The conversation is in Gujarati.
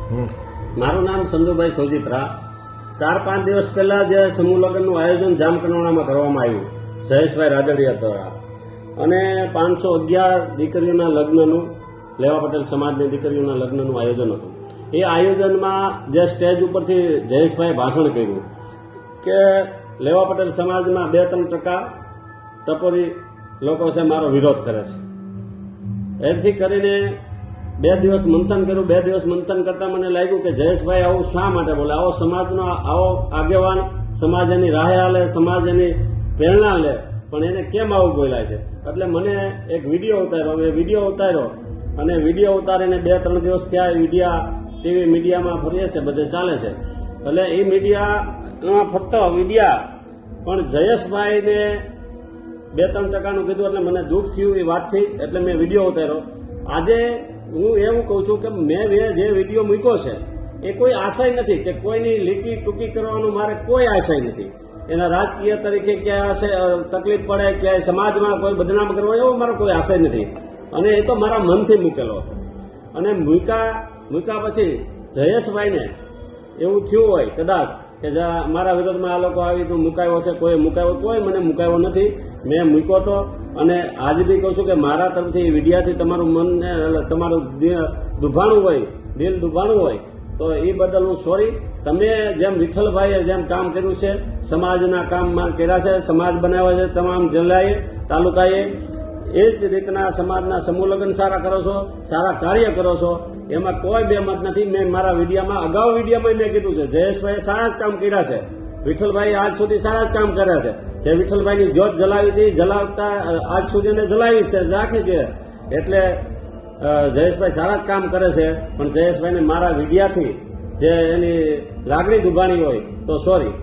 મારું નામ સંજુભાઈ સોજીત્રા. 4-5 દિવસ પહેલા જે સમૂહ લગ્નનું આયોજન જામકંડોરણામાં કરવામાં આવ્યું જયેશભાઈ રાદડિયા દ્વારા, અને 511 દીકરીઓના લગ્નનું, લેવા પટેલ સમાજની દીકરીઓના લગ્નનું આયોજન હતું. એ આયોજનમાં જે સ્ટેજ ઉપરથી જયેશભાઈ ભાષણ કર્યું કે લેવા પટેલ સમાજમાં 2-3% ટપોરી લોકો છે, મારો વિરોધ કરે છે. એથી કરીને 2 દિવસ મંથન કર્યું. 2 દિવસ મંથન કરતાં મને લાગ્યું કે જયેશભાઈ આવું શા માટે બોલે, આવો સમાજનો આવો આગેવાન, સમાજ એની રાહે હાલે, સમાજ એની પ્રેરણા લે, પણ એને કેમ આવું બોલાય છે. એટલે મને એક વિડીયો ઉતાર્યો. મેં વિડીયો ઉતાર્યો અને વિડીયો ઉતારીને 2-3 દિવસ ત્યાં મીડિયા, ટીવી મીડિયામાં ફરીએ છે, બધે ચાલે છે. એટલે એ મીડિયામાં ફક્ત મીડિયા પણ જયેશભાઈને 2-3%નું કીધું એટલે મને દુઃખ થયું એ વાતથી. એટલે મેં વિડીયો ઉતાર્યો. આજે હું એવું કહું છું કે મેં જે વિડીયો મૂક્યો છે એ કોઈ આશય નથી કે કોઈની લીટી ટૂંકી કરવાનું મારે કોઈ આશય નથી. એના રાજકીય તરીકે ક્યાંય તકલીફ પડે, ક્યાંય સમાજમાં કોઈ બદનામ કરવો, એવો મારો કોઈ આશય નથી. અને એ તો મારા મનથી મૂકેલો હતો. અને મૂક્યા પછી જયેશભાઈને એવું થયું હોય કદાચ કે મારા વિરોધમાં આ લોકો આવી તો મુકાયો છે, કોઈ મને મુકાયો નથી. મેં મૂક્યો હતો. અને આજે બી કહું છું કે મારા તરફથી વિડિયાથી તમારું મનને, તમારું દુભાણું હોય, દિલ દુભાણું હોય તો એ બદલ હું સોરી. તમે જેમ વિઠ્ઠલભાઈએ જેમ કામ કર્યું છે, સમાજના કામ કર્યા છે, સમાજ બનાવ્યા છે તમામ જિલ્લાએ, તાલુકાએ, એ જ રીતના સમાજના સમૂહ લગ્ન સારા કરો છો, સારા કાર્ય કરો છો, એમાં કોઈ બેમત નથી. મેં મારા વિડીયામાં, અગાઉ વિડીયામાં મેં કીધું છે જયેશભાઈએ સારા જ કામ કર્યા છે, વિઠ્ઠલભાઈ આજ સુધી સારા જ કામ કર્યા છે. જે વિઠ્ઠલભાઈની જ્યોત જલાવી હતી, જલાવતા આજ સુધી એને જલાવી છે, રાખી છે. એટલે જયેશભાઈ સારા જ કામ કરે છે. પણ જયેશભાઈને મારા વિડીયાથી જે એની લાગણી દુભાણી હોય તો સોરી.